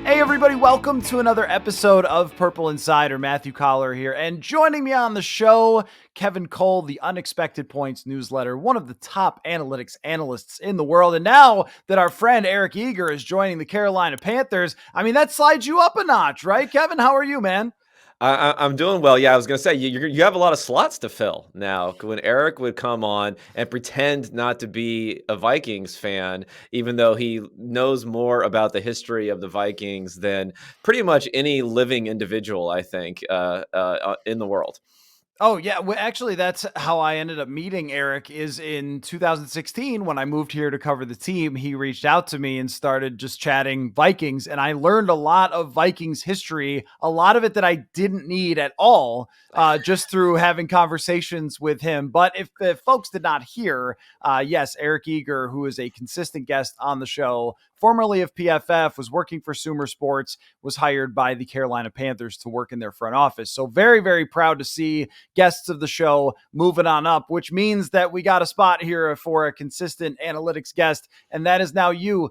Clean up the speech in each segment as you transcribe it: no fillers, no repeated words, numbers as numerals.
Hey everybody, welcome to another episode of Purple Insider. Matthew Coller here, and joining me on the show, Kevin Cole, the Unexpected Points newsletter, one of the top analytics analysts in the world. And now that our friend Eric Eager is joining the Carolina Panthers, I mean, that slides you up a notch, right? Kevin, how are you, man? I'm doing well. Yeah, I was going to say, you have a lot of slots to fill now. When Eric would come on and pretend not to be a Vikings fan, even though he knows more about the history of the Vikings than pretty much any living individual, I think, in the world. Oh yeah, well, actually, that's how I ended up meeting Eric. Is in 2016 when I moved here to cover the team. He reached out to me and started just chatting Vikings, and I learned a lot of Vikings history, a lot of it that I didn't need at all, just through having conversations with him. But if folks did not hear, yes, Eric Eager, who is a consistent guest on the show, formerly of PFF, was working for Sumer Sports, was hired by the Carolina Panthers to work in their front office. So very, very proud to see guests of the show moving on up, which means that we got a spot here for a consistent analytics guest, and that is now you,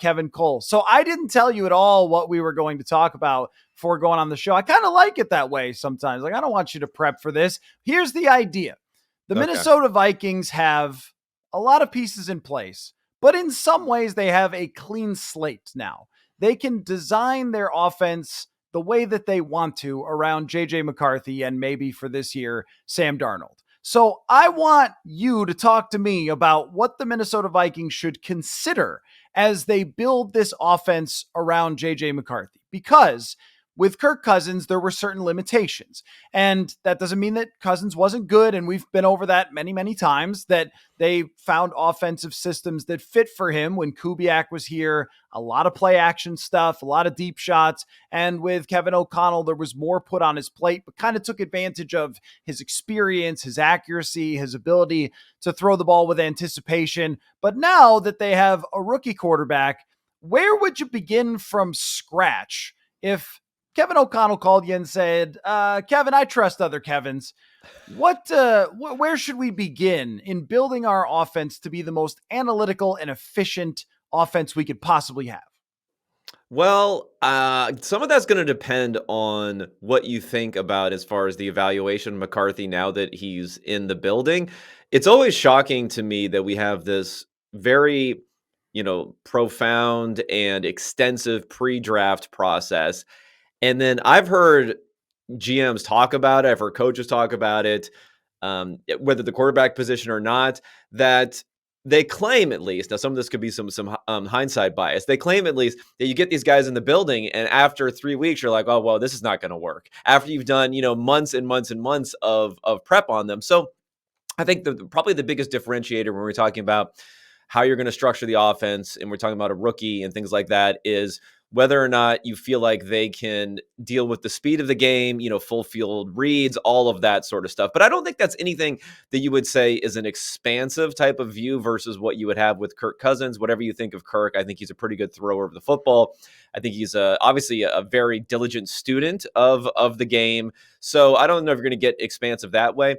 Kevin Cole. So I didn't tell you at all what we were going to talk about before going on the show. I kind of like it that way sometimes. Like, I don't want you to prep for this. Here's the idea. The Minnesota Vikings have a lot of pieces in place, but in some ways they have a clean slate now. They can design their offense the way that they want to around JJ McCarthy and maybe for this year, Sam Darnold. So I want you to talk to me about what the Minnesota Vikings should consider as they build this offense around JJ McCarthy, because with Kirk Cousins, there were certain limitations. And that doesn't mean that Cousins wasn't good. And we've been over that many, many times, that they found offensive systems that fit for him when Kubiak was here. A lot of play action stuff, a lot of deep shots. And with Kevin O'Connell, there was more put on his plate, but kind of took advantage of his experience, his accuracy, his ability to throw the ball with anticipation. But now that they have a rookie quarterback, where would you begin from scratch if Kevin O'Connell called you and said, Kevin, I trust other Kevins. Where should we begin in building our offense to be the most analytical and efficient offense we could possibly have? Well, some of that's going to depend on what you think about as far as the evaluation of McCarthy now that he's in the building. It's always shocking to me that we have this very, profound and extensive pre-draft process. And then I've heard GMs talk about it, I've heard coaches talk about it, whether the quarterback position or not, that they claim at least, now some of this could be some hindsight bias, they claim at least that you get these guys in the building and after 3 weeks, you're like, oh, well, this is not going to work. After you've done, months and months and months of prep on them. So I think probably the biggest differentiator when we're talking about how you're going to structure the offense and we're talking about a rookie and things like that is whether or not you feel like they can deal with the speed of the game, full field reads, all of that sort of stuff. But I don't think that's anything that you would say is an expansive type of view versus what you would have with Kirk Cousins. Whatever you think of Kirk, I think he's a pretty good thrower of the football. I think he's obviously a very diligent student of the game. So I don't know if you're going to get expansive that way.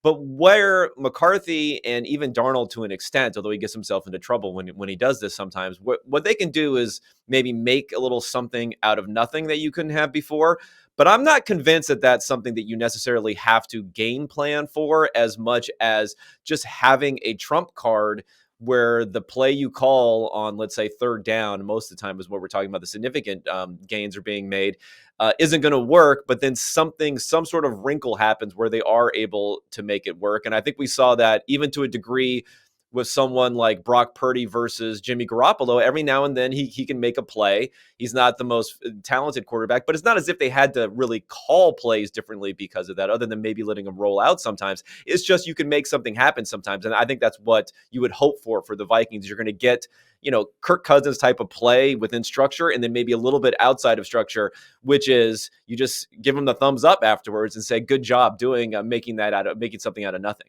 But where McCarthy and even Darnold to an extent, although he gets himself into trouble when he does this sometimes, what they can do is maybe make a little something out of nothing that you couldn't have before. But I'm not convinced that that's something that you necessarily have to game plan for as much as just having a trump card where the play you call on, let's say, third down, most of the time is what we're talking about, the significant gains are being made, isn't going to work, but then some sort of wrinkle happens where they are able to make it work. And I think we saw that even to a degree with someone like Brock Purdy versus Jimmy Garoppolo. Every now and then he can make a play. He's not the most talented quarterback, but it's not as if they had to really call plays differently because of that, other than maybe letting them roll out sometimes. It's just you can make something happen sometimes. And I think that's what you would hope for the Vikings. You're going to get, Kirk Cousins type of play within structure and then maybe a little bit outside of structure, which is you just give them the thumbs up afterwards and say, good job doing making something out of nothing.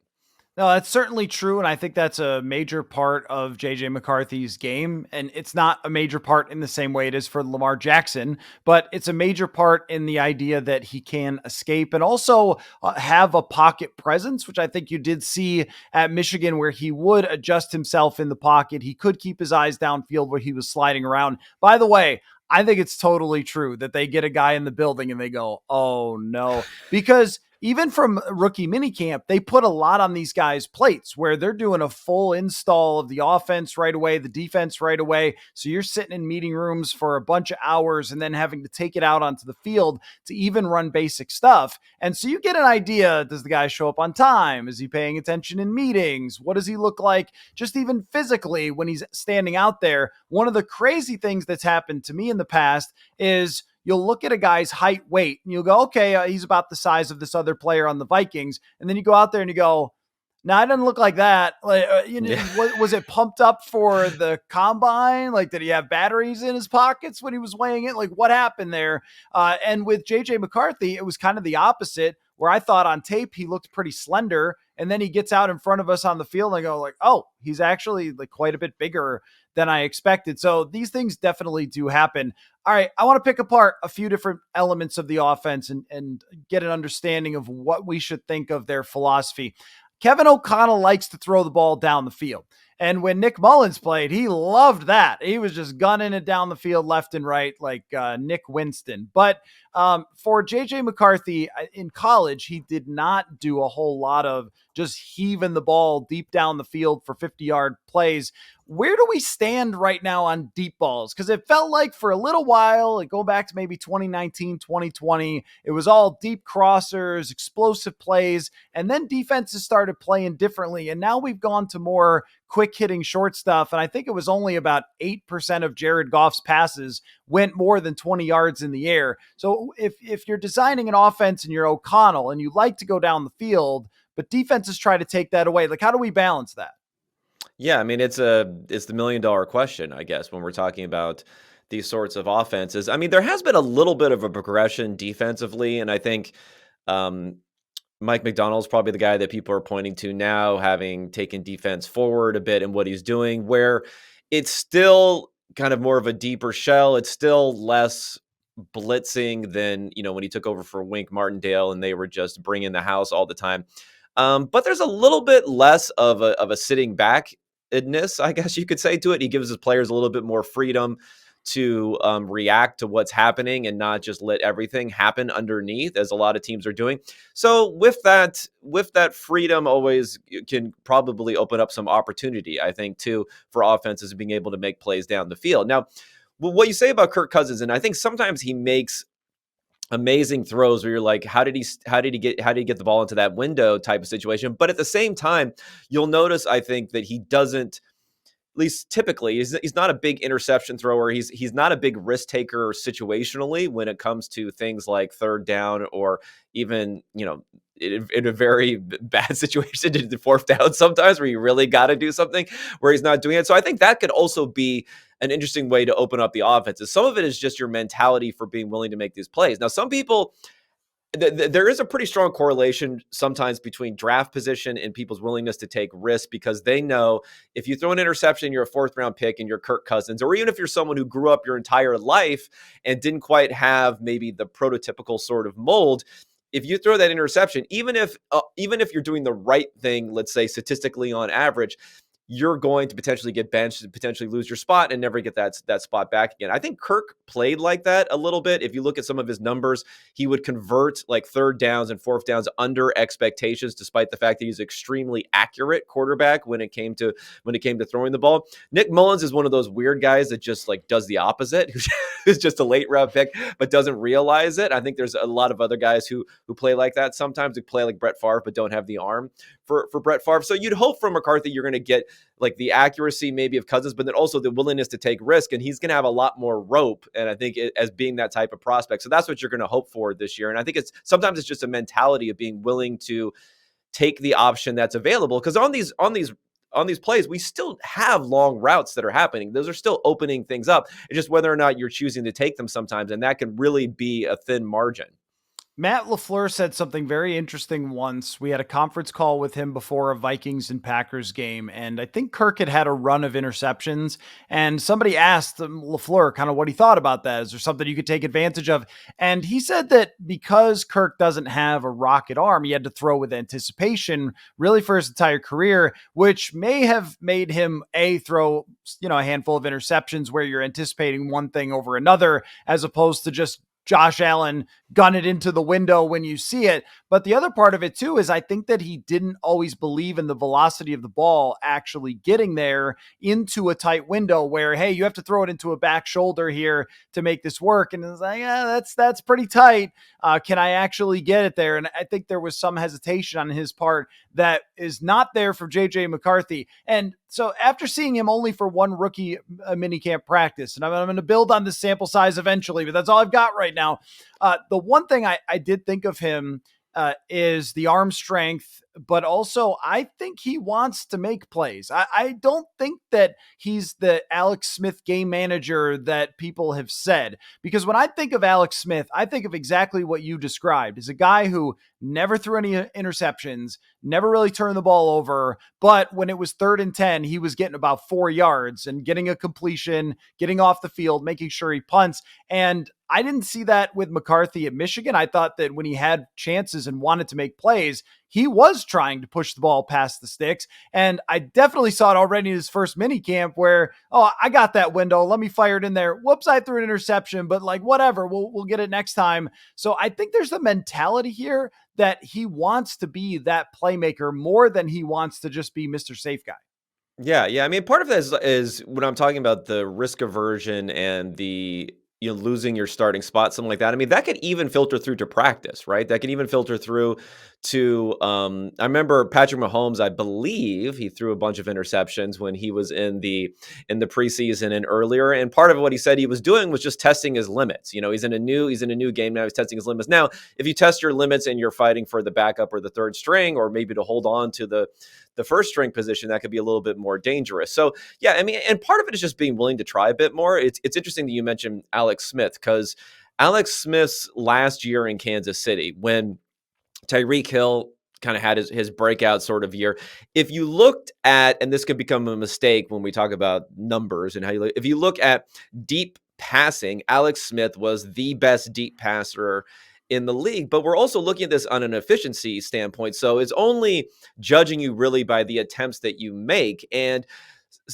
No, that's certainly true. And I think that's a major part of JJ McCarthy's game. And it's not a major part in the same way it is for Lamar Jackson, but it's a major part in the idea that he can escape and also have a pocket presence, which I think you did see at Michigan, where he would adjust himself in the pocket. He could keep his eyes downfield where he was sliding around. By the way, I think it's totally true that they get a guy in the building and they go, oh no, because even from rookie minicamp, they put a lot on these guys' plates where they're doing a full install of the offense right away, the defense right away. So you're sitting in meeting rooms for a bunch of hours and then having to take it out onto the field to even run basic stuff. And so you get an idea. Does the guy show up on time? Is he paying attention in meetings? What does he look like just even physically when he's standing out there? One of the crazy things that's happened to me in the past is you'll look at a guy's height, weight, and you'll go, okay, he's about the size of this other player on the Vikings. And then you go out there and you go, no, it doesn't look like that. Like, was it pumped up for the combine? Like, did he have batteries in his pockets when he was weighing it? Like, what happened there? And with JJ McCarthy, it was kind of the opposite, where I thought on tape he looked pretty slender, and then he gets out in front of us on the field and I go like, oh, he's actually like quite a bit bigger than I expected. So these things definitely do happen. All right, I want to pick apart a few different elements of the offense and get an understanding of what we should think of their philosophy. Kevin O'Connell likes to throw the ball down the field. And when Nick Mullins played, he loved that. He was just gunning it down the field left and right like Nick Winston. But for JJ McCarthy in college, he did not do a whole lot of just heaving the ball deep down the field for 50-yard plays. Where do we stand right now on deep balls? Because it felt like for a little while, like go back to maybe 2019, 2020, it was all deep crossers, explosive plays, and then defenses started playing differently. And now we've gone to more quick hitting short stuff. And I think it was only about 8% of Jared Goff's passes went more than 20 yards in the air. So if you're designing an offense and you're O'Connell and you like to go down the field, but defenses try to take that away, like how do we balance that? Yeah, I mean it's the $1 million question, I guess, when we're talking about these sorts of offenses. I mean, there has been a little bit of a progression defensively, and I think um, Mike McDonald's probably the guy that people are pointing to now, having taken defense forward a bit in what he's doing, where it's still kind of more of a deeper shell. It's still less blitzing than, when he took over for Wink Martindale and they were just bringing the house all the time. But there's a little bit less of a sitting back idness, I guess you could say, to it. He gives his players a little bit more freedom to react to what's happening and not just let everything happen underneath, as a lot of teams are doing. So with that freedom, always can probably open up some opportunity, I think, too, for offenses being able to make plays down the field. Now, what you say about Kirk Cousins, and I think sometimes he makes amazing throws where you're like, how did he get the ball into that window type of situation. But at the same time, you'll notice, I think, that he doesn't, at least typically, he's not a big interception thrower. He's not a big risk taker situationally when it comes to things like third down, or even, in a very bad situation to the fourth down sometimes, where you really got to do something where he's not doing it. So I think that could also be an interesting way to open up the offenses. Some of it is just your mentality for being willing to make these plays. Now, some people, there is a pretty strong correlation sometimes between draft position and people's willingness to take risks, because they know if you throw an interception, you're a fourth round pick and you're Kirk Cousins, or even if you're someone who grew up your entire life and didn't quite have maybe the prototypical sort of mold, if you throw that interception, even if you're doing the right thing, let's say statistically on average, you're going to potentially get benched and potentially lose your spot and never get that spot back again. I think Kirk played like that a little bit. If you look at some of his numbers, he would convert like third downs and fourth downs under expectations, despite the fact that he's extremely accurate quarterback when it came to throwing the ball. Nick Mullins is one of those weird guys that just like does the opposite, who's just a late round pick but doesn't realize it. I think there's a lot of other guys who play like that sometimes, who play like Brett Favre but don't have the arm for Brett Favre. So you'd hope from McCarthy you're going to get like the accuracy maybe of Cousins, but then also the willingness to take risk. And he's going to have a lot more rope. And I think as being that type of prospect. So that's what you're going to hope for this year. And I think sometimes it's just a mentality of being willing to take the option that's available. Because on these plays, we still have long routes that are happening. Those are still opening things up. It's just whether or not you're choosing to take them sometimes. And that can really be a thin margin. Matt LaFleur said something very interesting once. We had a conference call with him before a Vikings and Packers game, and I think Kirk had a run of interceptions. And somebody asked LaFleur kind of what he thought about that. Is there something you could take advantage of? And he said that because Kirk doesn't have a rocket arm, he had to throw with anticipation really for his entire career, which may have made him throw a handful of interceptions where you're anticipating one thing over another, as opposed to just Josh Allen gun it into the window when you see it. But the other part of it too is I think that he didn't always believe in the velocity of the ball actually getting there into a tight window where, hey, you have to throw it into a back shoulder here to make this work. And it's like, yeah, that's pretty tight. Can I actually get it there? And I think there was some hesitation on his part that is not there for JJ McCarthy. And so after seeing him only for one rookie minicamp practice, and I'm going to build on this sample size eventually, but that's all I've got right now. The one thing I did think of him is the arm strength, but also I think he wants to make plays. I don't think that he's the Alex Smith game manager that people have said, because when I think of Alex Smith, I think of exactly what you described as a guy who never threw any interceptions, never really turned the ball over. But when it was 3rd and 10, he was getting about 4 yards and getting a completion, getting off the field, making sure he punts. And I didn't see that with McCarthy at Michigan. I thought that when he had chances and wanted to make plays, he was trying to push the ball past the sticks. And I definitely saw it already in his first mini camp where, oh, I got that window. Let me fire it in there. Whoops, I threw an interception, but like, whatever, we'll get it next time. So I think there's the mentality here that he wants to be that playmaker more than he wants to just be Mr. Safe Guy. Yeah. I mean, part of that is when I'm talking about the risk aversion and the losing your starting spot, something like that. I mean, that could even filter through to practice, right? That could even filter through to. I remember Patrick Mahomes. I believe he threw a bunch of interceptions when he was in the preseason and earlier. And part of what he said he was doing was just testing his limits. He's in a new game now. He's testing his limits. Now, if you test your limits and you're fighting for the backup or the third string, or maybe to hold on to the first string position, that could be a little bit more dangerous. So yeah, I mean, and part of it is just being willing to try a bit more. It's interesting that you mentioned Alex Smith, because Alex Smith's last year in Kansas City, when Tyreek Hill kind of had his breakout sort of year. If you looked at, and this could become a mistake when we talk about numbers and if you look at deep passing, Alex Smith was the best deep passer in the league, but we're also looking at this on an efficiency standpoint. So it's only judging you really by the attempts that you make. And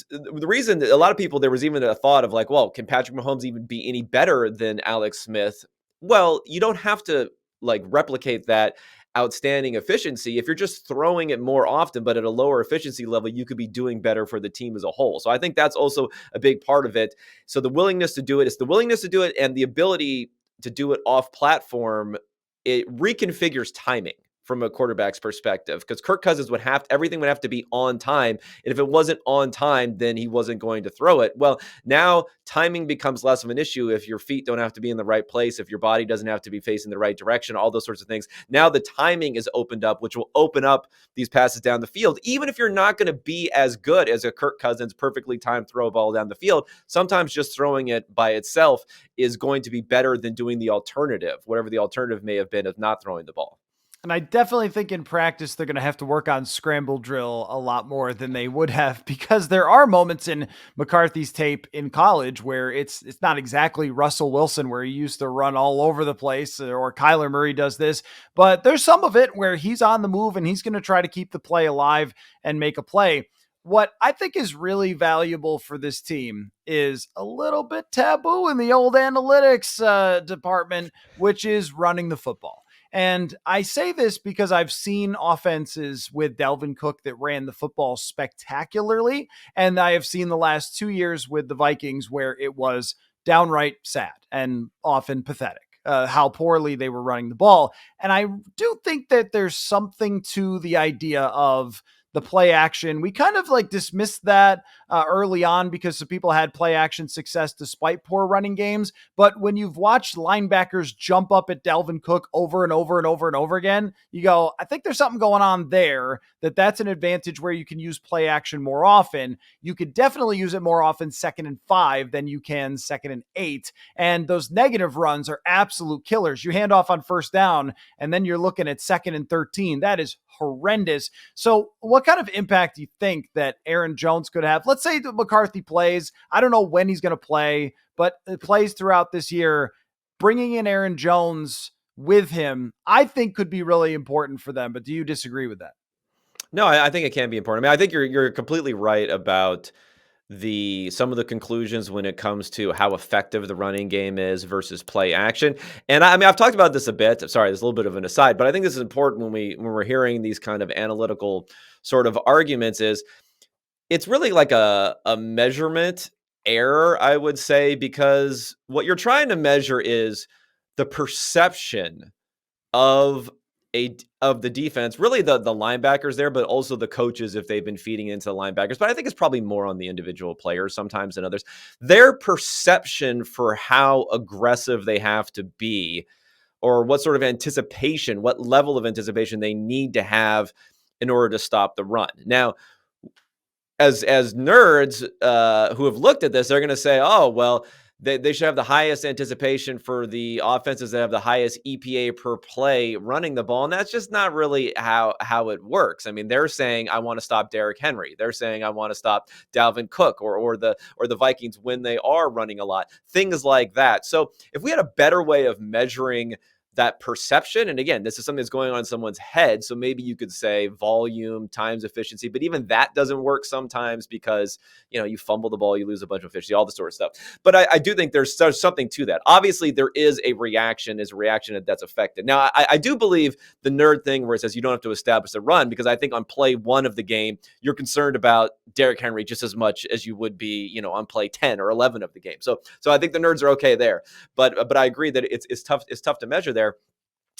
the reason that a lot of people, there was even a thought of like, well, can Patrick Mahomes even be any better than Alex Smith? Well, you don't have to like replicate that outstanding efficiency. If you're just throwing it more often, but at a lower efficiency level, you could be doing better for the team as a whole. So I think that's also a big part of it. So the willingness to do it, it's the willingness to do it and the ability to do it off platform. It reconfigures timing from a quarterback's perspective, because Kirk Cousins everything would have to be on time. And if it wasn't on time, then he wasn't going to throw it. Well, now timing becomes less of an issue if your feet don't have to be in the right place, if your body doesn't have to be facing the right direction, all those sorts of things. Now the timing is opened up, which will open up these passes down the field. Even if you're not going to be as good as a Kirk Cousins perfectly timed throw ball down the field, sometimes just throwing it by itself is going to be better than doing the alternative, whatever the alternative may have been of not throwing the ball. And I definitely think in practice, they're going to have to work on scramble drill a lot more than they would have, because there are moments in McCarthy's tape in college where it's not exactly Russell Wilson, where he used to run all over the place, or Kyler Murray does this, but there's some of it where he's on the move and he's going to try to keep the play alive and make a play. What I think is really valuable for this team is a little bit taboo in the old analytics department, which is running the football. And I say this because I've seen offenses with Dalvin Cook that ran the football spectacularly. And I have seen the last 2 years with the Vikings where it was downright sad and often pathetic. How poorly they were running the ball. And I do think that there's something to the idea of the play action. We kind of like dismissed that early on because some people had play action success despite poor running games. But when you've watched linebackers jump up at Dalvin Cook over and over and over and over again, you go, I think there's something going on there, that's an advantage where you can use play action more often. You could definitely use it more often 2nd and 5 than you can 2nd and 8. And those negative runs are absolute killers. You hand off on 1st down and then you're looking at 2nd and 13. That is horrendous. So what kind of impact do you think that Aaron Jones could have? Let's say that McCarthy plays. I don't know when he's going to play, but it plays throughout this year. Bringing in Aaron Jones with him, I think could be really important for them. But do you disagree with that? No, I think it can be important. I mean, I think you're completely right about some of the conclusions when it comes to how effective the running game is versus play action. And I mean, I've talked about this a bit. Sorry, there's a little bit of an aside, but I think this is important when we're hearing these kind of analytical sort of arguments. Is it's really like a measurement error, I would say, because what you're trying to measure is the perception of of the defense, really the linebackers there, but also the coaches if they've been feeding into the linebackers. But I think it's probably more on the individual players sometimes than others. Their perception for how aggressive they have to be, or what sort of anticipation, what level of anticipation they need to have in order to stop the run. Now, as nerds who have looked at this, they're going to say, oh, well, they should have the highest anticipation for the offenses that have the highest EPA per play running the ball. And that's just not really how it works. I mean, they're saying, I want to stop Derrick Henry. They're saying, I want to stop Dalvin Cook or the Vikings when they are running a lot, things like that. So if we had a better way of measuring that perception, and again, this is something that's going on in someone's head, so maybe you could say volume times efficiency, but even that doesn't work sometimes because you fumble the ball, you lose a bunch of efficiency, all this sort of stuff. But I do think there's something to that. Obviously, there is a reaction that's affected. Now, I do believe the nerd thing where it says you don't have to establish a run, because I think on play 1 of the game, you're concerned about Derrick Henry just as much as you would be, on play 10 or 11 of the game. So I think the nerds are okay there. But I agree that it's tough to measure there.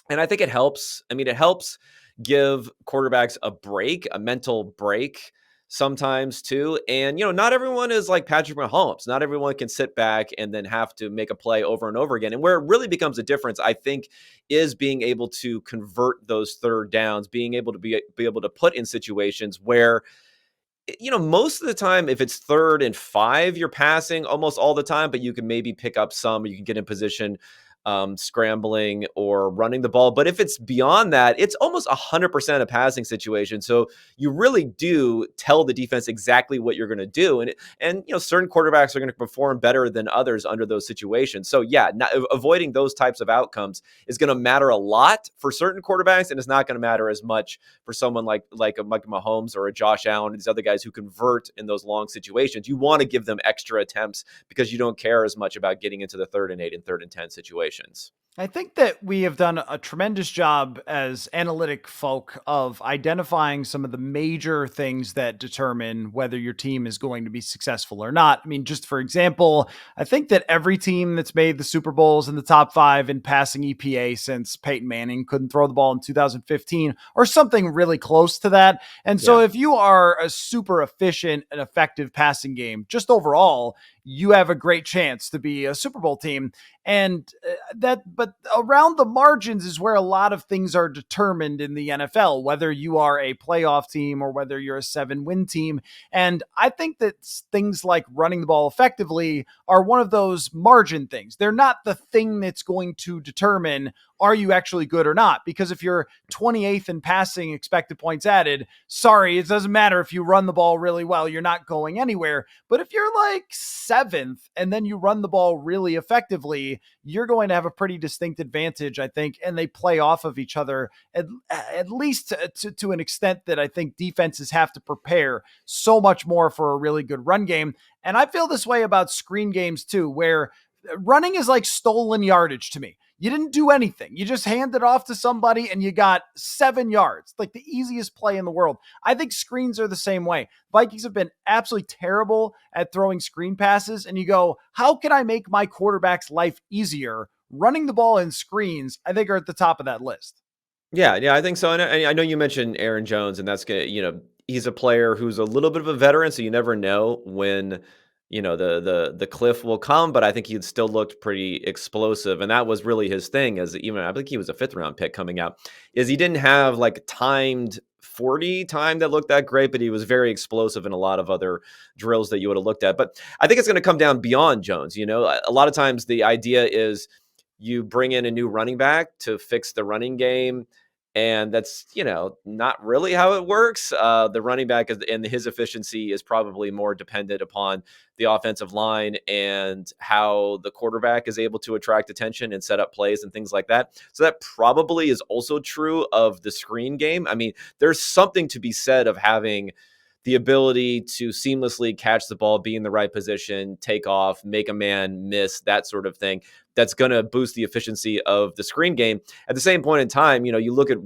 And I think it helps. I mean, it helps give quarterbacks a mental break sometimes too. And, not everyone is like Patrick Mahomes. Not everyone can sit back and then have to make a play over and over again. And where it really becomes a difference, I think, is being able to convert those 3rd downs, being able to be able to put in situations where, most of the time, if it's 3rd and 5, you're passing almost all the time, but you can maybe pick up some, you can get in position scrambling or running the ball. But if it's beyond that, it's almost 100% a passing situation. So you really do tell the defense exactly what you're going to do. And certain quarterbacks are going to perform better than others under those situations. So yeah, avoiding those types of outcomes is going to matter a lot for certain quarterbacks, and it's not going to matter as much for someone like a Mike Mahomes or a Josh Allen and these other guys who convert in those long situations. You want to give them extra attempts because you don't care as much about getting into the 3rd and 8 and 3rd and 10 situations. I think that we have done a tremendous job as analytic folk of identifying some of the major things that determine whether your team is going to be successful or not. I mean, just for example, I think that every team that's made the Super Bowls in the top 5 in passing EPA since Peyton Manning couldn't throw the ball in 2015 or something really close to that. And so if you are a super efficient and effective passing game, just overall, you have a great chance to be a Super Bowl team. And but around the margins is where a lot of things are determined in the NFL, whether you are a playoff team or whether you're a 7-win team. And I think that things like running the ball effectively are one of those margin things. They're not the thing that's going to determine, are you actually good or not? Because if you're 28th in passing expected points added, sorry, it doesn't matter if you run the ball really well, you're not going anywhere. But if you're like 7th and then you run the ball really effectively, you're going to have a pretty distinct advantage, I think, and they play off of each other at least to an extent that I think defenses have to prepare so much more for a really good run game. And I feel this way about screen games too, where running is like stolen yardage to me. You didn't do anything. You just handed off to somebody and you got 7 yards, like the easiest play in the world. I think screens are the same way. Vikings have been absolutely terrible at throwing screen passes. And you go, how can I make my quarterback's life easier? Running the ball in screens, I think, are at the top of that list. Yeah, I think so. And I know you mentioned Aaron Jones, and that's going to, he's a player who's a little bit of a veteran, so you never know when, the cliff will come, but I think he'd still looked pretty explosive, and that was really his thing. As even I think he was a 5th round pick coming out, is he didn't have like timed 40 time that looked that great, but he was very explosive in a lot of other drills that you would have looked at. But I think it's going to come down beyond Jones. A lot of times the idea is you bring in a new running back to fix the running game. And that's, not really how it works. The running back and his efficiency is probably more dependent upon the offensive line and how the quarterback is able to attract attention and set up plays and things like that. So that probably is also true of the screen game. I mean, there's something to be said of having the ability to seamlessly catch the ball, be in the right position, take off, make a man miss, that sort of thing. That's going to boost the efficiency of the screen game. At the same point in time, you look at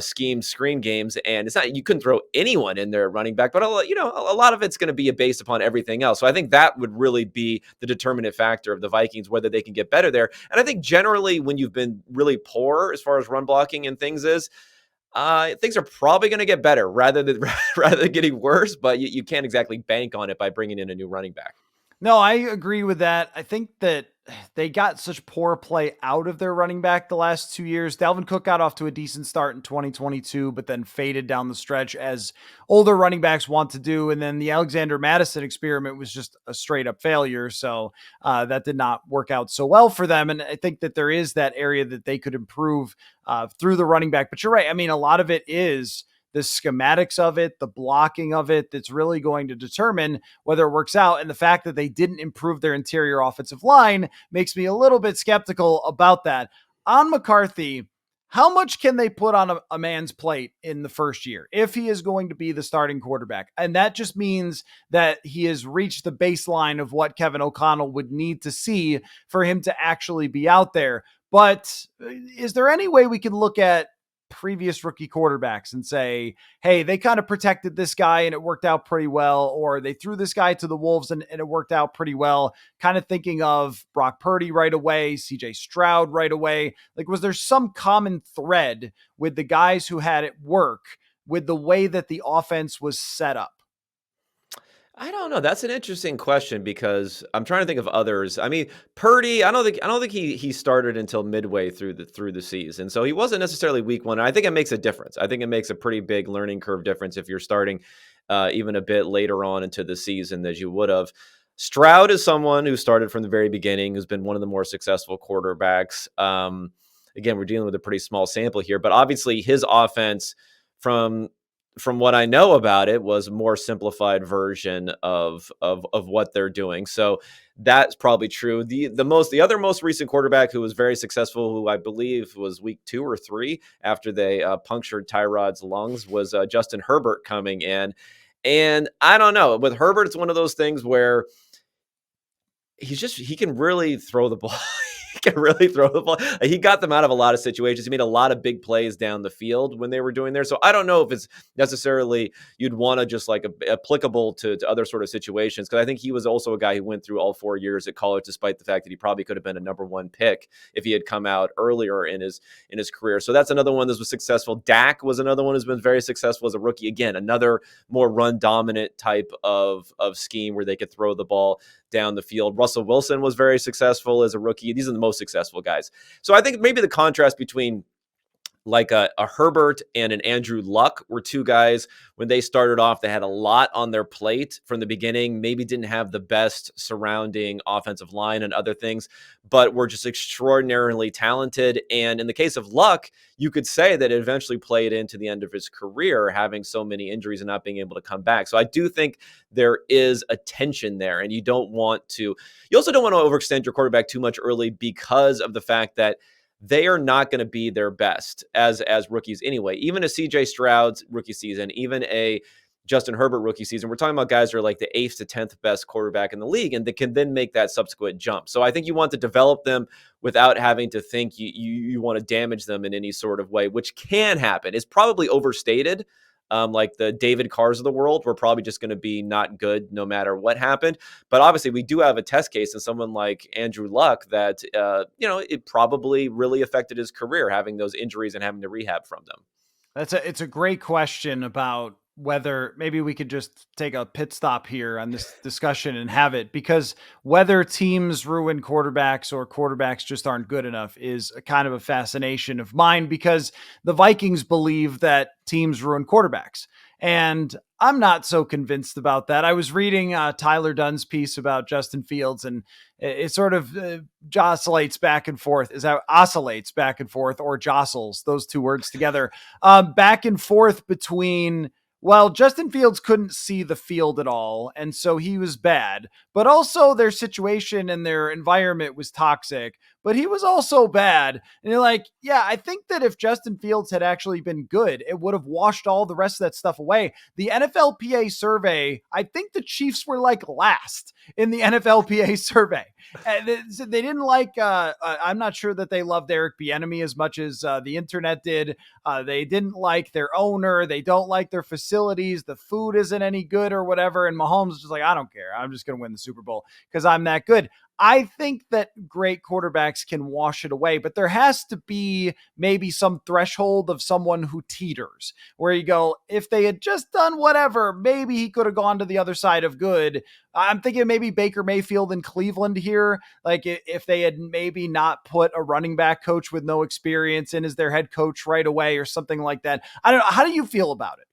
schemed screen games, and it's not, you couldn't throw anyone in there running back, but a lot of it's going to be based upon everything else. So I think that would really be the determinant factor of the Vikings, whether they can get better there. And I think generally when you've been really poor as far as run blocking and things are probably going to get better rather than getting worse, but you can't exactly bank on it by bringing in a new running back. No, I agree with that. I think that they got such poor play out of their running back the last 2 years. Dalvin Cook got off to a decent start in 2022, but then faded down the stretch as older running backs want to do. And then the Alexander Madison experiment was just a straight up failure. So that did not work out so well for them. And I think that there is that area that they could improve through the running back. But you're right. I mean, a lot of it is the schematics of it, the blocking of it, that's really going to determine whether it works out. And the fact that they didn't improve their interior offensive line makes me a little bit skeptical about that. On McCarthy, how much can they put on a man's plate in the first year if he is going to be the starting quarterback? And that just means that he has reached the baseline of what Kevin O'Connell would need to see for him to actually be out there. But is there any way we can look at previous rookie quarterbacks and say, hey, they kind of protected this guy and it worked out pretty well, or they threw this guy to the wolves and it worked out pretty well? Kind of thinking of Brock Purdy right away, CJ Stroud right away. Like, was there some common thread with the guys who had it work with the way that the offense was set up? I don't know. That's an interesting question because I'm trying to think of others. I mean, Purdy, I don't think he started until midway through the season. So he wasn't necessarily week 1. I think it makes a difference. I think it makes a pretty big learning curve difference if you're starting even a bit later on into the season than you would have. Stroud is someone who started from the very beginning, who's been one of the more successful quarterbacks. Again, we're dealing with a pretty small sample here, but obviously his offense from what I know about it was a more simplified version of what they're doing. So that's probably true. The other most recent quarterback who was very successful, who I believe was week 2 or 3 after they punctured Tyrod's lungs, was Justin Herbert coming in. And I don't know, with Herbert, it's one of those things where he can really throw the ball. He can really throw the ball. He got them out of a lot of situations. He made a lot of big plays down the field when they were doing there. So I don't know if it's necessarily you'd want to just like applicable to other sort of situations. Because I think he was also a guy who went through all 4 years at college, despite the fact that he probably could have been a number 1 pick if he had come out earlier in his career. So that's another one that was successful. Dak was another one who's been very successful as a rookie. Again, another more run dominant type of scheme where they could throw the ball down the field. Russell Wilson was very successful as a rookie. These are the most successful guys. So I think maybe the contrast between like a Herbert and an Andrew Luck were 2 guys when they started off, they had a lot on their plate from the beginning, maybe didn't have the best surrounding offensive line and other things, but were just extraordinarily talented. And in the case of Luck, you could say that it eventually played into the end of his career, having so many injuries and not being able to come back. So I do think there is a tension there, and you also don't want to overextend your quarterback too much early because of the fact that they are not going to be their best as rookies anyway. Even a CJ Stroud's rookie season, even a Justin Herbert rookie season, we're talking about guys who are like the 8th to 10th best quarterback in the league, and they can then make that subsequent jump. So I think you want to develop them without having to think you want to damage them in any sort of way, which can happen. It's probably overstated. Like the David Carrs of the world were probably just going to be not good no matter what happened. But obviously we do have a test case in someone like Andrew Luck that, it probably really affected his career, having those injuries and having to rehab from them. It's a great question about whether maybe we could just take a pit stop here on this discussion and have it, because whether teams ruin quarterbacks or quarterbacks just aren't good enough is a kind of a fascination of mine, because the Vikings believe that teams ruin quarterbacks. And I'm not so convinced about that. I was reading Tyler Dunn's piece about Justin Fields, and it sort of oscillates back and forth. Is that oscillates back and forth, or jostles, those two words together, back and forth between, well, Justin Fields couldn't see the field at all, and so he was bad, but also their situation and their environment was toxic, but he was also bad. And you're like, yeah, I think that if Justin Fields had actually been good, it would have washed all the rest of that stuff away. The NFLPA survey, I think the Chiefs were like last in the NFLPA survey. And they didn't like, I'm not sure that they loved Eric Bieniemy as much as the internet did. They didn't like their owner. They don't like their facilities. The food isn't any good or whatever. And Mahomes is just like, I don't care. I'm just going to win the Super Bowl because I'm that good. I think that great quarterbacks can wash it away, but there has to be maybe some threshold of someone who teeters, where you go, if they had just done whatever, maybe he could have gone to the other side of good. I'm thinking maybe Baker Mayfield in Cleveland here. Like if they had maybe not put a running back coach with no experience in as their head coach right away or something like that. I don't know. How do you feel about it?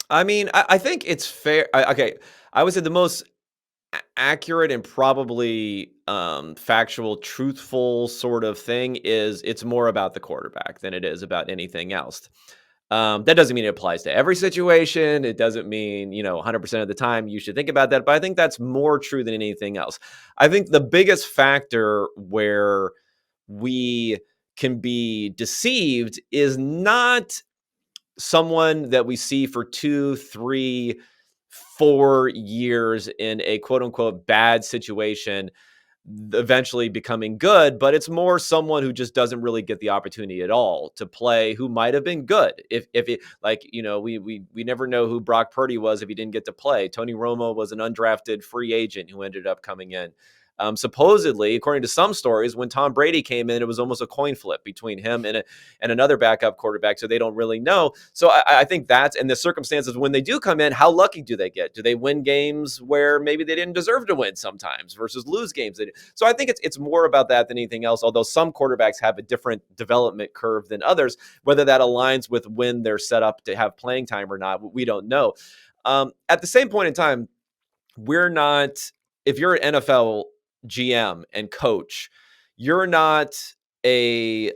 I mean, I think it's fair. Okay, I would say the most accurate and probably factual, truthful sort of thing is it's more about the quarterback than it is about anything else. That doesn't mean it applies to every situation. It doesn't mean, 100% of the time you should think about that. But I think that's more true than anything else. I think the biggest factor where we can be deceived is not someone that we see for 2, 3, 4 years in a quote unquote bad situation eventually becoming good, but it's more someone who just doesn't really get the opportunity at all to play, who might have been good. If it, like, we never know who Brock Purdy was if he didn't get to play. Tony Romo was an undrafted free agent who ended up coming in. Supposedly, according to some stories, when Tom Brady came in, it was almost a coin flip between him and another backup quarterback. So they don't really know. So I think that's, and the circumstances when they do come in, how lucky do they get? Do they win games where maybe they didn't deserve to win sometimes versus lose games? So I think it's more about that than anything else. Although some quarterbacks have a different development curve than others, whether that aligns with when they're set up to have playing time or not, we don't know. At the same point in time, we're not. If you're an NFL GM and coach, you're not a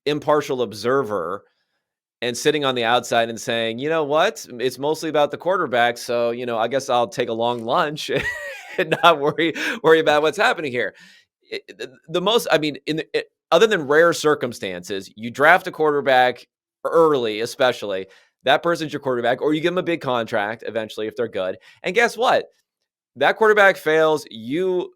impartial observer and sitting on the outside and saying, you know what, it's mostly about the quarterback, so I guess I'll take a long lunch and not worry about what's happening here. The most, I mean, other than rare circumstances, you draft a quarterback early, especially that person's your quarterback, or you give them a big contract eventually if they're good, and guess what? That quarterback fails, you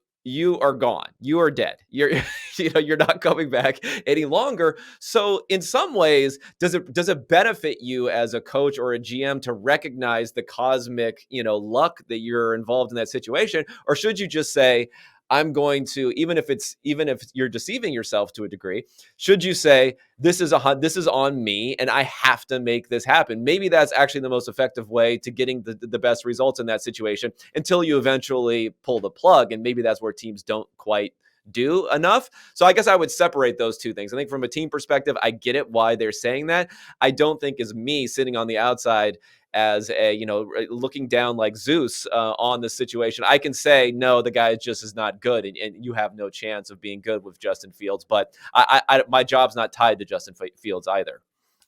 are gone. You are dead. You're you're not coming back any longer. So in some ways, does it benefit you as a coach or a GM to recognize the cosmic, luck that you're involved in that situation? Or should you just say, I'm going to, even if you're deceiving yourself to a degree, should you say, this is on me and I have to make this happen? Maybe that's actually the most effective way to getting the best results in that situation until you eventually pull the plug. And maybe that's where teams don't quite do enough. So I guess I would separate those two things. I think from a team perspective, I get it why they're saying that. I don't think as me sitting on the outside as a, looking down like Zeus on the situation, I can say, no, the guy just is not good. And you have no chance of being good with Justin Fields. But my job's not tied to Justin Fields either.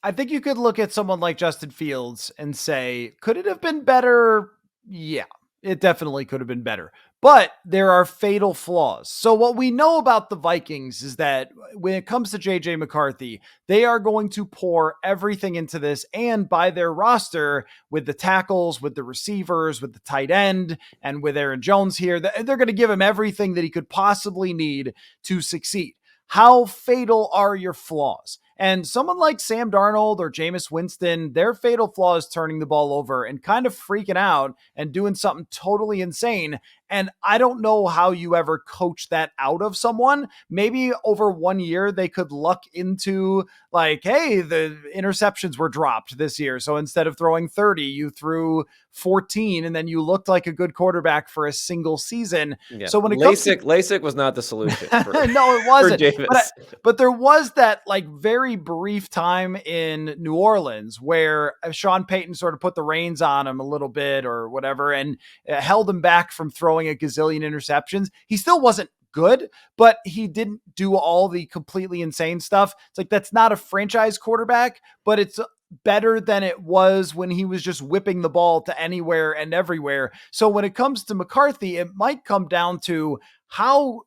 I think you could look at someone like Justin Fields and say, could it have been better? Yeah, it definitely could have been better. But there are fatal flaws. So what we know about the Vikings is that when it comes to JJ McCarthy, they are going to pour everything into this, and by their roster, with the tackles, with the receivers, with the tight end, and with Aaron Jones here, they're going to give him everything that he could possibly need to succeed. How fatal are your flaws? And someone like Sam Darnold or Jameis Winston, their fatal flaw is turning the ball over and kind of freaking out and doing something totally insane. And I don't know how you ever coach that out of someone. Maybe over 1 year, they could luck into like, hey, the interceptions were dropped this year. So instead of throwing 30, you threw 14, and then you looked like a good quarterback for a single season. Yeah, So when it comes to LASIK was not the solution for no, it for wasn't. Jameis. But there was that like very brief time in New Orleans where Sean Payton sort of put the reins on him a little bit or whatever, and held him back from throwing a gazillion interceptions. He still wasn't good, but he didn't do all the completely insane stuff. It's like that's not a franchise quarterback, but it's better than it was when he was just whipping the ball to anywhere and everywhere. So when it comes to McCarthy, it might come down to how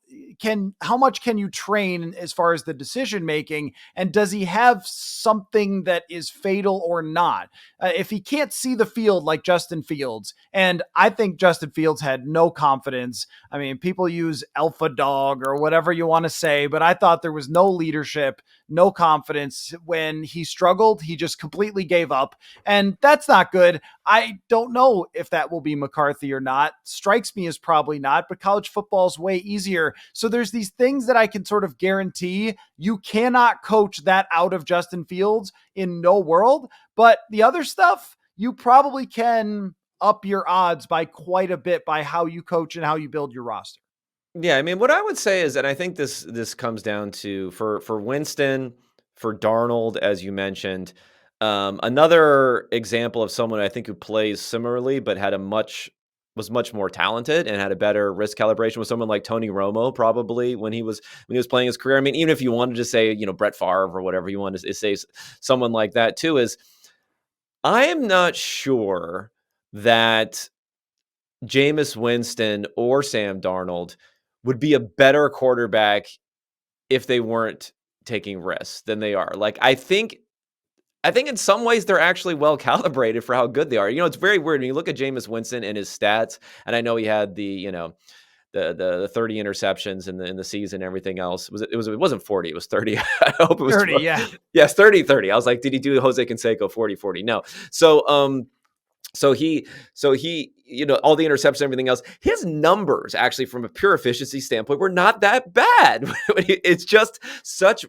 much can you train as far as the decision making, and does he have something that is fatal or not? If he can't see the field like Justin Fields, and I think Justin Fields had no confidence. I mean, people use alpha dog or whatever you want to say, but I thought there was no leadership, no confidence. When he struggled, he just completely gave up, and that's not good. I don't know if that will be McCarthy or not. Strikes me as probably not, but college football is way easier. So there's these things that I can sort of guarantee you cannot coach that out of Justin Fields in no world. But the other stuff, you probably can up your odds by quite a bit by how you coach and how you build your roster. Yeah, I mean, what I would say is, and I think this comes down to for Winston, for Darnold, as you mentioned, another example of someone I think who plays similarly, but was much more talented and had a better risk calibration was someone like Tony Romo, probably when he was playing his career. I mean, even if you wanted to say, Brett Favre or whatever you wanted to say, someone like that too, is I am not sure that Jameis Winston or Sam Darnold would be a better quarterback if they weren't taking risks than they are. Like, I think in some ways they're actually well calibrated for how good they are. It's very weird when you look at Jameis Winston and his stats, and I know he had the 30 interceptions in the season and everything else. It wasn't 40, it was 30. I hope it was 30, yeah. Yes, 30-30. I was like, did he do Jose Canseco 40-40? No. So he, all the interceptions, everything else, his numbers actually from a pure efficiency standpoint were not that bad. It's just such a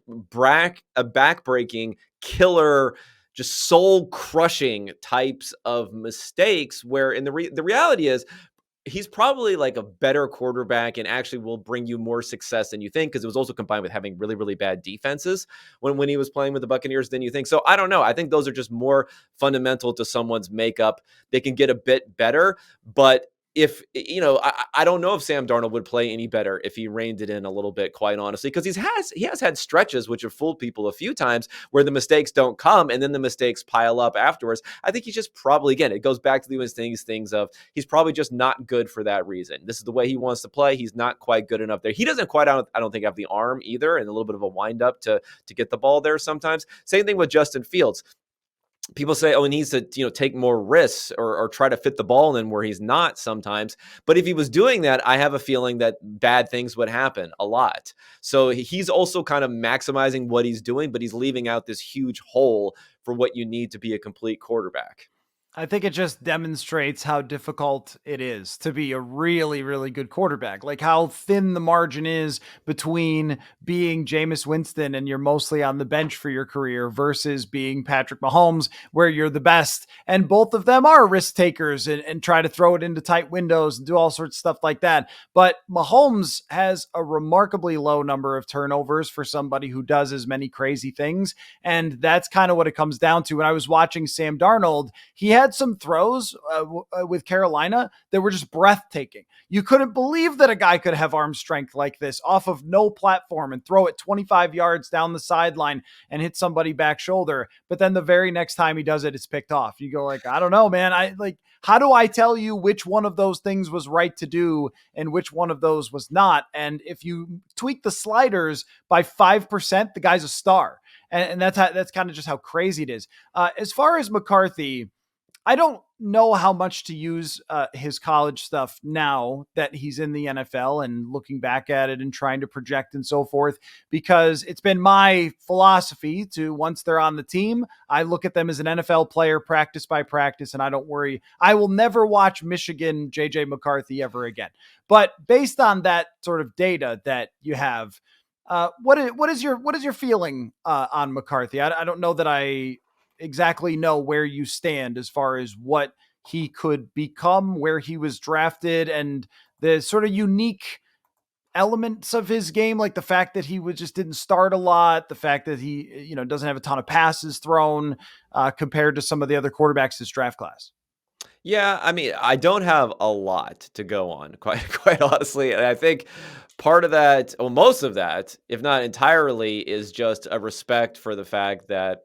backbreaking killer, just soul crushing types of mistakes where the reality is he's probably like a better quarterback and actually will bring you more success than you think, because it was also combined with having really, really bad defenses when he was playing with the Buccaneers than you think. So I don't know. I think those are just more fundamental to someone's makeup. They can get a bit better, but if I don't know if Sam Darnold would play any better if he reined it in a little bit, quite honestly, because he has had stretches which have fooled people a few times where the mistakes don't come and then the mistakes pile up afterwards. I think he's just probably, again, it goes back to these things of he's probably just not good for that reason. This is the way he wants to play. He's not quite good enough there. He doesn't quite, I don't think, have the arm either, and a little bit of a wind up to get the ball there sometimes. Same thing with Justin Fields. People say, oh, he needs to, take more risks or try to fit the ball in where he's not sometimes. But if he was doing that, I have a feeling that bad things would happen a lot. So he's also kind of maximizing what he's doing, but he's leaving out this huge hole for what you need to be a complete quarterback. I think it just demonstrates how difficult it is to be a really, really good quarterback. Like how thin the margin is between being Jameis Winston and you're mostly on the bench for your career versus being Patrick Mahomes, where you're the best. And both of them are risk takers and try to throw it into tight windows and do all sorts of stuff like that. But Mahomes has a remarkably low number of turnovers for somebody who does as many crazy things. And that's kind of what it comes down to. When I was watching Sam Darnold, he had some throws with Carolina that were just breathtaking. You couldn't believe that a guy could have arm strength like this off of no platform and throw it 25 yards down the sideline and hit somebody back shoulder. But then the very next time he does it, it's picked off. You go like, I don't know, man. How do I tell you which one of those things was right to do and which one of those was not? And if you tweak the sliders by 5%, the guy's a star. And that's kind of just how crazy it is. As far as McCarthy, I don't know how much to use his college stuff now that he's in the NFL and looking back at it and trying to project and so forth, because it's been my philosophy to, once they're on the team, I look at them as an NFL player practice by practice, and I don't worry. I will never watch Michigan JJ McCarthy ever again. But based on that sort of data that you have, what is your feeling on McCarthy? I don't know that I exactly know where you stand as far as what he could become, where he was drafted, and the sort of unique elements of his game, like the fact that he was just didn't start a lot, the fact that he doesn't have a ton of passes thrown compared to some of the other quarterbacks this draft class. Yeah, I mean, I don't have a lot to go on, quite honestly. And I think part of that, or most of that, if not entirely, is just a respect for the fact that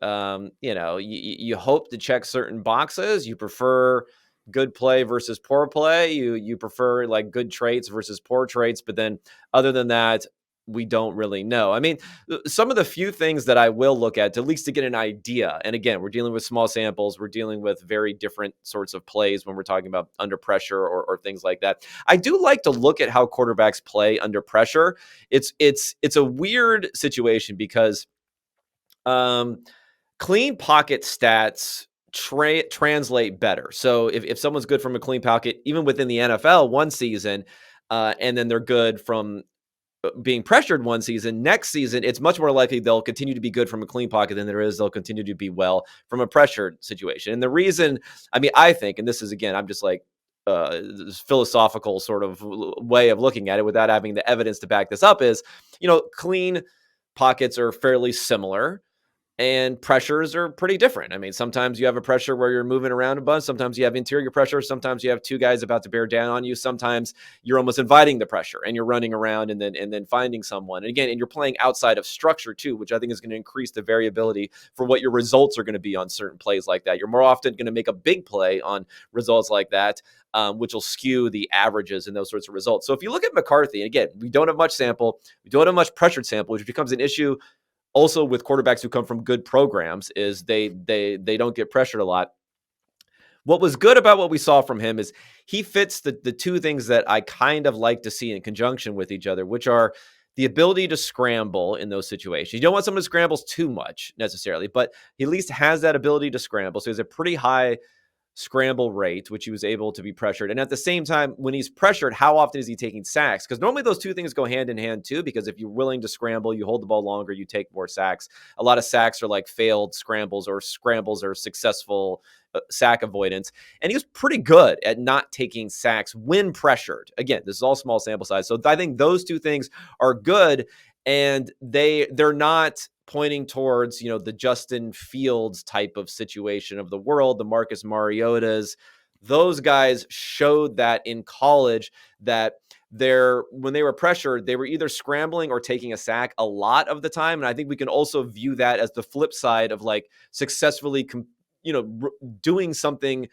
you hope to check certain boxes. You prefer good play versus poor play. You prefer like good traits versus poor traits. But then other than that, we don't really know. I mean, some of the few things that I will look at least to get an idea. And again, we're dealing with small samples. We're dealing with very different sorts of plays when we're talking about under pressure or things like that. I do like to look at how quarterbacks play under pressure. It's a weird situation because clean pocket stats translate better. So if someone's good from a clean pocket, even within the NFL one season, and then they're good from being pressured one season, next season, it's much more likely they'll continue to be good from a clean pocket than there is they'll continue to be well from a pressured situation. And the reason, I mean, I think, and this is, again, I'm just like, this philosophical sort of way of looking at it without having the evidence to back this up is, clean pockets are fairly similar and pressures are pretty different. I mean, sometimes you have a pressure where you're moving around a bunch. Sometimes you have interior pressure. Sometimes you have two guys about to bear down on you. Sometimes you're almost inviting the pressure and you're running around and then finding someone. And again, and you're playing outside of structure too, which I think is going to increase the variability for what your results are going to be on certain plays like that. You're more often going to make a big play on results like that, which will skew the averages and those sorts of results. So if you look at McCarthy, and again, we don't have much sample, we don't have much pressured sample, which becomes an issue also with quarterbacks who come from good programs, is they don't get pressured a lot. What was good about what we saw from him is he fits the two things that I kind of like to see in conjunction with each other, which are the ability to scramble in those situations. You don't want someone who scrambles too much necessarily, but he at least has that ability to scramble. So he has a pretty high scramble rate, which he was able to be pressured. And at the same time, when he's pressured, how often is he taking sacks? Because normally those two things go hand in hand too, because if you're willing to scramble, you hold the ball longer, you take more sacks. A lot of sacks are like failed scrambles, or scrambles are successful sack avoidance. And he was pretty good at not taking sacks when pressured. Again, this is all small sample size. So I think those two things are good, and they're not pointing towards, the Justin Fields type of situation of the world, the Marcus Mariotas. Those guys showed that in college that when they were pressured, they were either scrambling or taking a sack a lot of the time. And I think we can also view that as the flip side of like successfully, doing something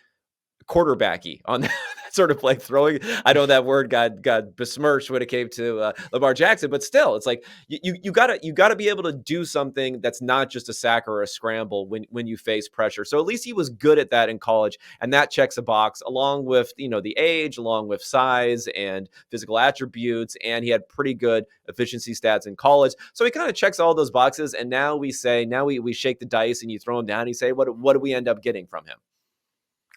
quarterbacky on that sort of like throwing. I know that word got besmirched when it came to Lamar Jackson, but still, it's like you gotta be able to do something that's not just a sack or a scramble when you face pressure. So at least he was good at that in college, and that checks a box along with the age, along with size and physical attributes, and he had pretty good efficiency stats in college. So he kind of checks all those boxes, and now we shake the dice and you throw him down. And you say, what do we end up getting from him?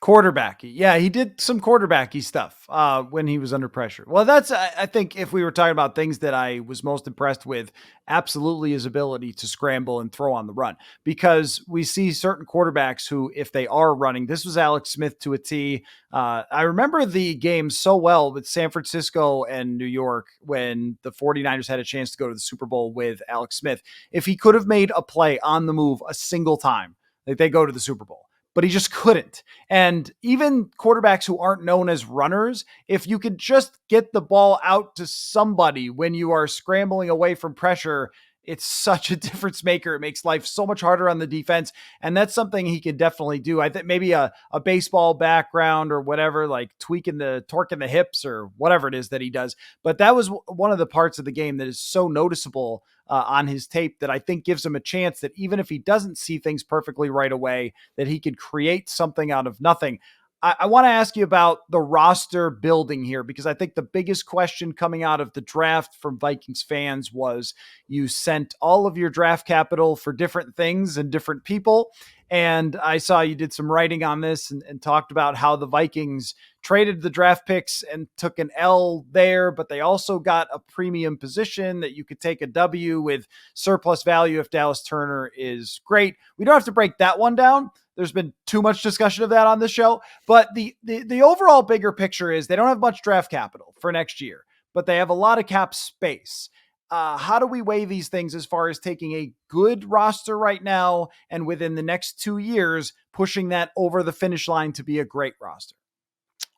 Quarterbacky. Yeah, he did some quarterbacky stuff when he was under pressure. Well, that's, I think, if we were talking about things that I was most impressed with, absolutely his ability to scramble and throw on the run. Because we see certain quarterbacks who, if they are running, this was Alex Smith to a T. I remember the game so well with San Francisco and New York when the 49ers had a chance to go to the Super Bowl with Alex Smith. If he could have made a play on the move a single time, like, they go to the Super Bowl. But he just couldn't. And even quarterbacks who aren't known as runners, if you could just get the ball out to somebody when you are scrambling away from pressure, it's such a difference maker. It makes life so much harder on the defense. And that's something he could definitely do. I think maybe a baseball background or whatever, like torquing the hips or whatever it is that he does. But that was one of the parts of the game that is so noticeable on his tape that I think gives him a chance that even if he doesn't see things perfectly right away, that he could create something out of nothing. I want to ask you about the roster building here, because I think the biggest question coming out of the draft from Vikings fans was you sent all of your draft capital for different things and different people. And I saw you did some writing on this and talked about how the Vikings traded the draft picks and took an L there, but they also got a premium position that you could take a W with surplus value if Dallas Turner is great. We don't have to break that one down. There's been too much discussion of that on this show, but the overall bigger picture is they don't have much draft capital for next year, but they have a lot of cap space. How do we weigh these things as far as taking a good roster right now and within the next 2 years, pushing that over the finish line to be a great roster?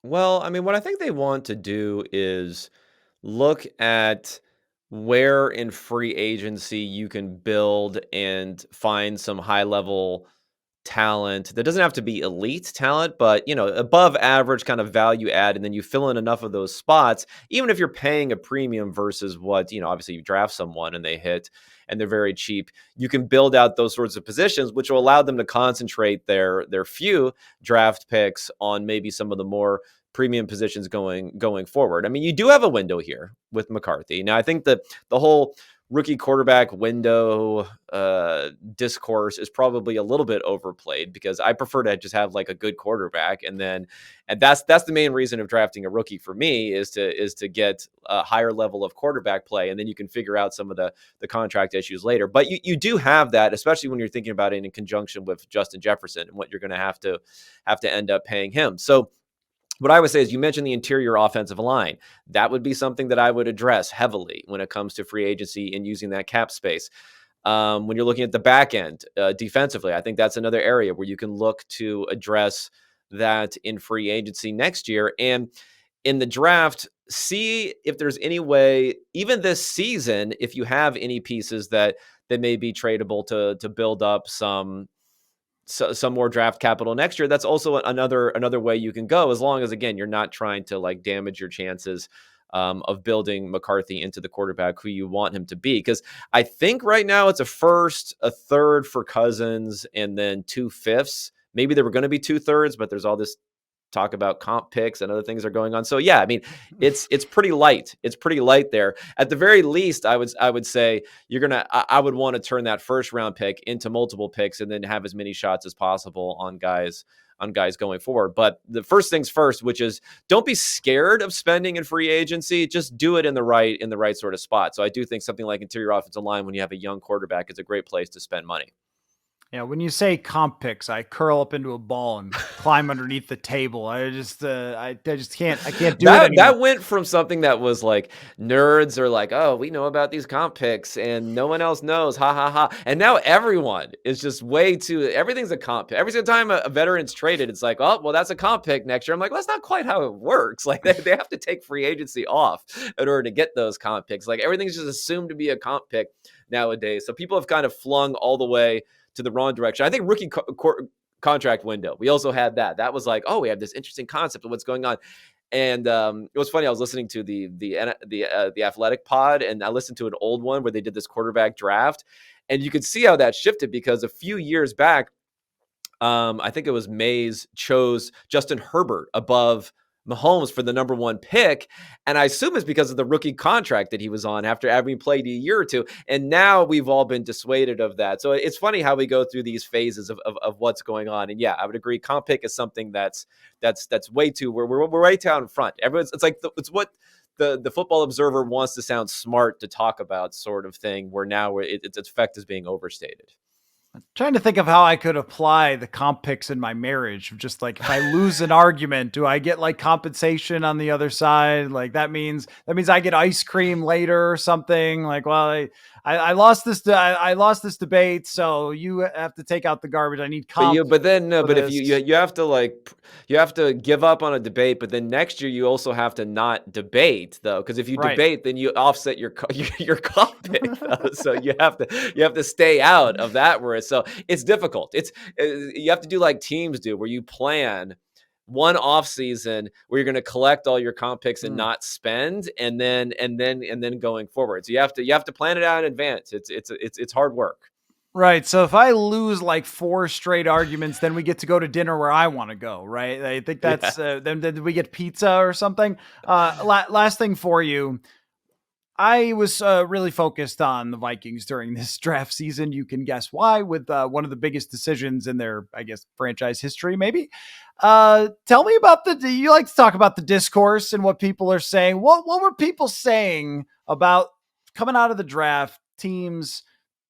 Well, I mean, what I think they want to do is look at where in free agency you can build and find some high level talent that doesn't have to be elite talent, but above average kind of value add, and then you fill in enough of those spots, even if you're paying a premium versus what, obviously you draft someone and they hit and they're very cheap, you can build out those sorts of positions, which will allow them to concentrate their few draft picks on maybe some of the more premium positions going forward. I mean, you do have a window here with McCarthy. Now, I think that the whole rookie quarterback window discourse is probably a little bit overplayed, because I prefer to just have like a good quarterback, and that's the main reason of drafting a rookie for me is to get a higher level of quarterback play, and then you can figure out some of the contract issues later. But you do have that, especially when you're thinking about it in conjunction with Justin Jefferson and what you're going to have to end up paying him. So what I would say is, you mentioned the interior offensive line. That would be something that I would address heavily when it comes to free agency and using that cap space. When you're looking at the back end defensively, I think that's another area where you can look to address that in free agency next year. And in the draft, see if there's any way, even this season, if you have any pieces that may be tradable to build up some more draft capital next year. That's also another way you can go, as long as, again, you're not trying to like damage your chances of building McCarthy into the quarterback who you want him to be. Because I think right now it's a first, a third for Cousins, and then 2/5. Maybe there were going to be 2/3, but there's all this talk about comp picks and other things are going on. So yeah, I mean, it's pretty light. It's pretty light there. At the very least, I would say I would want to turn that first round pick into multiple picks, and then have as many shots as possible on guys going forward. But the first things first, which is, don't be scared of spending in free agency. Just do it in the right sort of spot. So I do think something like interior offensive line, when you have a young quarterback, is a great place to spend money. Yeah, when you say comp picks, I curl up into a ball and climb underneath the table. I just can't do it anymore. That went from something that was like, nerds are like, oh, we know about these comp picks and no one else knows, ha ha ha. And now everyone is just everything's a comp pick. Every single time a veteran's traded, it's like, oh, well, that's a comp pick next year. I'm like, well, that's not quite how it works. Like they have to take free agency off in order to get those comp picks. Like everything's just assumed to be a comp pick nowadays. So people have kind of flung all the way to the wrong direction. I think rookie contract window, we also had that. That was like, oh, we have this interesting concept of what's going on. And it was funny. I was listening to the Athletic pod, and I listened to an old one where they did this quarterback draft, and you could see how that shifted, because a few years back, I think it was Mays chose Justin Herbert above Mahomes for the number one pick. And I assume it's because of the rookie contract that he was on after having played a year or two. And now we've all been dissuaded of that. So it's funny how we go through these phases of what's going on. And yeah, I would agree. Comp pick is something that's way too, we're right down in front. It's like, it's what the Football Observer wants to sound smart to talk about, sort of thing, where now its effect is being overstated. Trying to think of how I could apply the comp picks in my marriage. Just like, if I lose an argument, do I get like compensation on the other side? Like that means I get ice cream later or something. Like, well, I lost this. I lost this debate, so you have to take out the garbage. I need But comp then no, for but if this. you have to you have to give up on a debate, but then next year you also have to not debate though, because if you Right. debate, then you offset your comp pick though. So you have to stay out of that. Whereas so it's difficult. You have to do like teams do, where you plan one off season where you're going to collect all your comp picks and Mm. not spend, and then going forward. So you have to plan it out in advance. It's hard work. Right. So if I lose like 4 straight arguments, then we get to go to dinner where I want to go. Right. I think Yeah. that's then we get pizza or something. Last thing for you. I was really focused on the Vikings during this draft season. You can guess why, with one of the biggest decisions in their, I guess, franchise history, maybe. Tell me about you like to talk about the discourse and what people are saying. What were people saying about coming out of the draft, teams,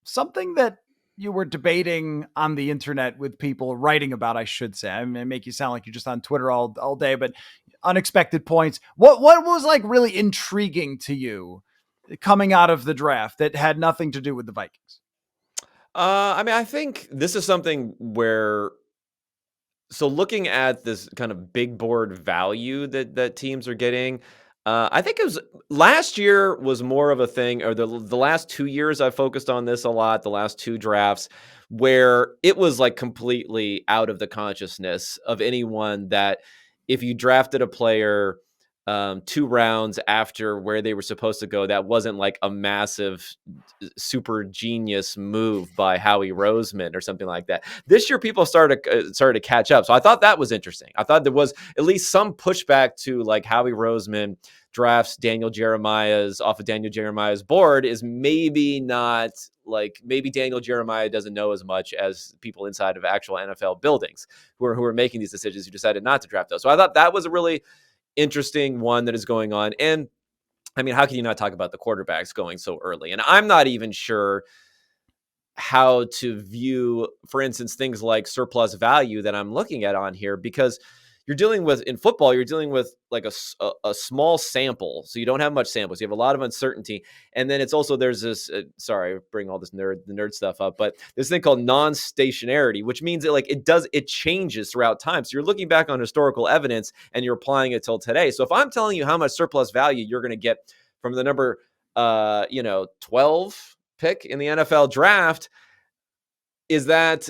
something that you were debating on the internet with people writing about, I should say. I mean, make you sound like you're just on Twitter all day, but unexpected points. What was like really intriguing to you coming out of the draft that had nothing to do with the Vikings? I mean, I think this is something where, so looking at this kind of big board value that teams are getting, I think it was last year was more of a thing, or the last 2 years I focused on this a lot. The last two drafts, where it was like completely out of the consciousness of anyone that if you drafted a player 2 rounds after where they were supposed to go, that wasn't like a massive, super genius move by Howie Roseman or something like that. This year, people started to catch up, so I thought that was interesting. I thought there was at least some pushback to like Howie Roseman drafts Daniel Jeremiah's off of Daniel Jeremiah's board is maybe not like, maybe Daniel Jeremiah doesn't know as much as people inside of actual NFL buildings who are making these decisions, who decided not to draft those. So I thought that was a really interesting one that is going on. And I mean, how can you not talk about the quarterbacks going so early? And I'm not even sure how to view, for instance, things like surplus value that I'm looking at on here, because you're dealing with, in football, you're dealing with like a small sample. So you don't have much samples. You have a lot of uncertainty. And then it's also, there's this, sorry, I bring all the nerd stuff up, but this thing called non-stationarity, which means that like it changes throughout time. So you're looking back on historical evidence and you're applying it till today. So if I'm telling you how much surplus value you're going to get from the number, 12 pick in the NFL draft, is that,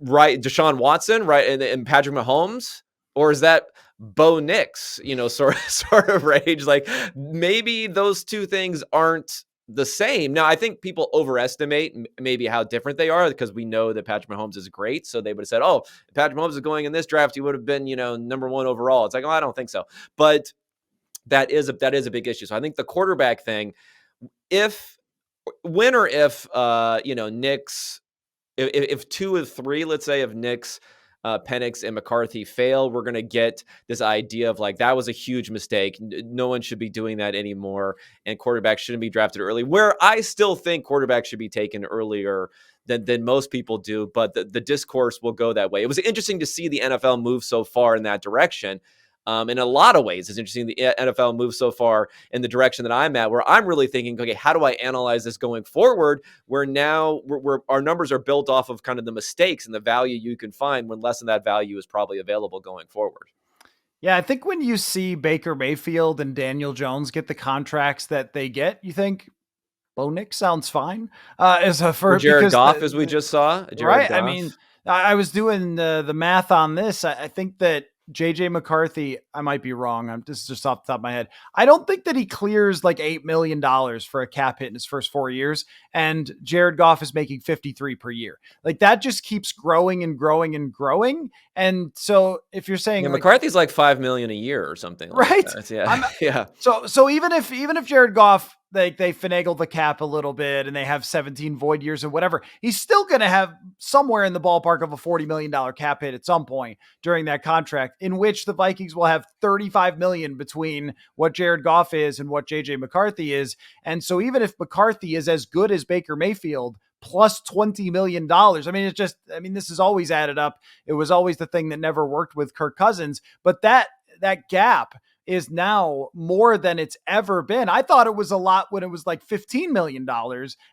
right, Deshaun Watson, right, and Patrick Mahomes, or is that Bo Nix, sort of range? Like maybe those two things aren't the same. Now, I think people overestimate maybe how different they are, because we know that Patrick Mahomes is great. So they would have said, "Oh, if Patrick Mahomes is going in this draft, he would have been, number one overall." It's like, oh, I don't think so. But that is a big issue. So I think the quarterback thing, if when or if Knicks, if 2 of 3, let's say, of Knicks, Penix, and McCarthy fail, we're going to get this idea of like, that was a huge mistake. No one should be doing that anymore. And quarterbacks shouldn't be drafted early, where I still think quarterbacks should be taken earlier than most people do. But the discourse will go that way. It was interesting to see the NFL move so far in that direction. In a lot of ways, it's interesting the NFL moves so far in the direction that I'm at, where I'm really thinking, okay, how do I analyze this going forward? Where now our numbers are built off of kind of the mistakes and the value you can find, when less of that value is probably available going forward. Yeah, I think when you see Baker Mayfield and Daniel Jones get the contracts that they get, you think Bo Nix sounds fine. Or Jared Because Goff, as we just saw, Jared right. I mean, Goff. I was doing the math on this. I think that JJ McCarthy, I might be wrong. This is just off the top of my head. I don't think that he clears like $8 million for a cap hit in his first 4 years. And Jared Goff is making 53 per year. Like that just keeps growing and growing and growing. And so if you're saying Yeah, like, McCarthy's like $5 million a year or something like right. that. Yeah, yeah. So even if Jared Goff, they finagle the cap a little bit and they have 17 void years or whatever, he's still going to have somewhere in the ballpark of a $40 million cap hit at some point during that contract, in which the Vikings will have 35 million between what Jared Goff is and what JJ McCarthy is. And so even if McCarthy is as good as Baker Mayfield, plus $20 million. I mean, this is always added up. It was always the thing that never worked with Kirk Cousins, but that gap is now more than it's ever been. I thought it was a lot when it was like $15 million.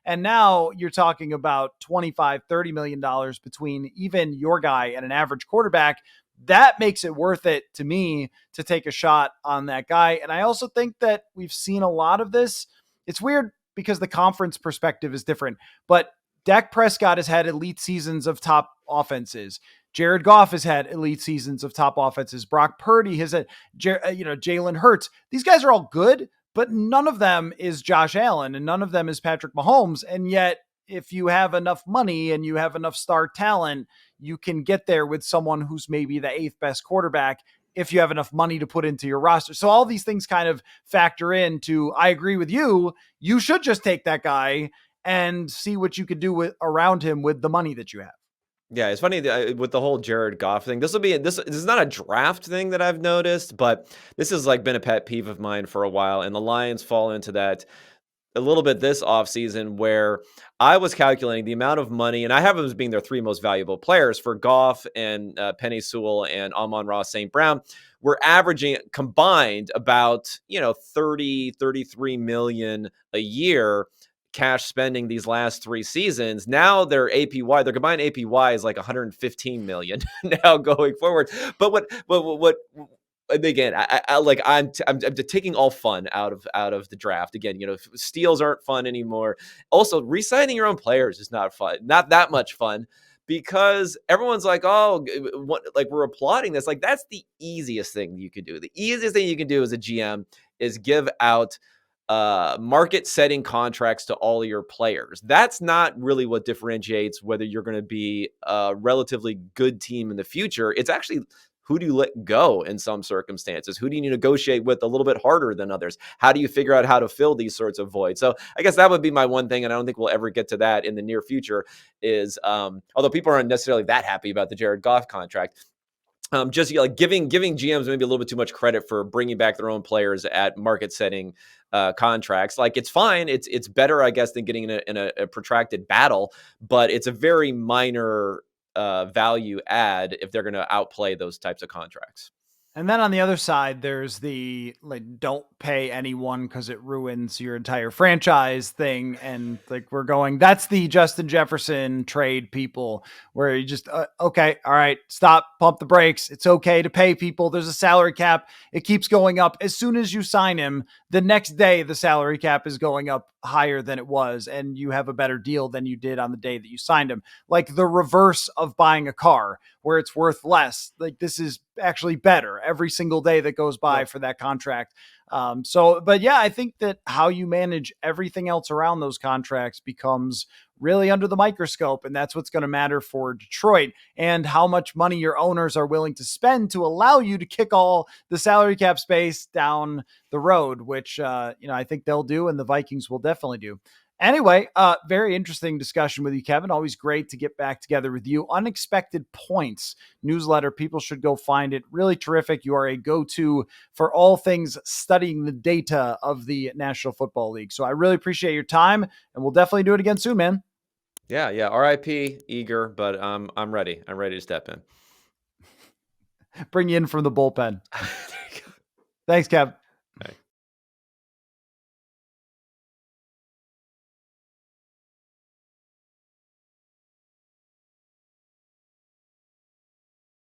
And now you're talking about 25, $30 million between even your guy and an average quarterback. That makes it worth it to me to take a shot on that guy. And I also think that we've seen a lot of this. It's weird because the conference perspective is different, but Dak Prescott has had elite seasons of top offenses. Jared Goff has had elite seasons of top offenses. Brock Purdy has had, Jalen Hurts. These guys are all good, but none of them is Josh Allen and none of them is Patrick Mahomes. And yet, if you have enough money and you have enough star talent, you can get there with someone who's maybe the eighth best quarterback if you have enough money to put into your roster. So all these things kind of factor into, I agree with you. You should just take that guy and see what you could do around him with the money that you have. Yeah, it's funny with the whole Jared Goff thing. This is not a draft thing that I've noticed, but this has like been a pet peeve of mine for a while, and the Lions fall into that a little bit this offseason where I was calculating the amount of money, and I have them as being their three most valuable players for Goff and Penny Sewell and Amon-Ra St. Brown. We're averaging combined about 30, 33 million a year cash spending these last 3 seasons. Now their APY, their combined APY is like 115 million now going forward. But what and again, I'm taking all fun out of the draft. Again, steals aren't fun anymore. Also, re-signing your own players is not fun, not that much fun, because everyone's like, oh, like we're applauding this. Like that's the easiest thing you can do. The easiest thing you can do as a GM is give out market setting contracts to all your players. That's not really what differentiates whether you're going to be a relatively good team in the future. It's actually who do you let go in some circumstances? Who do you negotiate with a little bit harder than others? How do you figure out how to fill these sorts of voids? So I guess that would be my one thing, and I don't think we'll ever get to that in the near future, is although people aren't necessarily that happy about the Jared Goff contract, just giving GMs maybe a little bit too much credit for bringing back their own players at market setting contracts. Like it's fine. It's better, I guess, than getting in a protracted battle, but it's a very minor value add if they're going to outplay those types of contracts. And then on the other side, there's the like don't pay anyone because it ruins your entire franchise thing. And like we're going, that's the Justin Jefferson trade people where you just okay, all right, stop, pump the brakes. It's okay to pay people. There's a salary cap. It keeps going up. As soon as you sign him, the next day the salary cap is going up higher than it was, and you have a better deal than you did on the day that you signed him. Like the reverse of buying a car where it's worth less. Like this is actually better every single day that goes by for that contract. But yeah, I think that how you manage everything else around those contracts becomes really under the microscope. And that's what's going to matter for Detroit, and how much money your owners are willing to spend to allow you to kick all the salary cap space down the road, which, I think they'll do. And the Vikings will definitely do. Anyway, very interesting discussion with you, Kevin. Always great to get back together with you. Unexpected Points newsletter. People should go find it. Really terrific. You are a go-to for all things studying the data of the National Football League. So I really appreciate your time, and we'll definitely do it again soon, man. Yeah. RIP, eager, but I'm ready. I'm ready to step in. Bring you in from the bullpen. Thanks, Kev.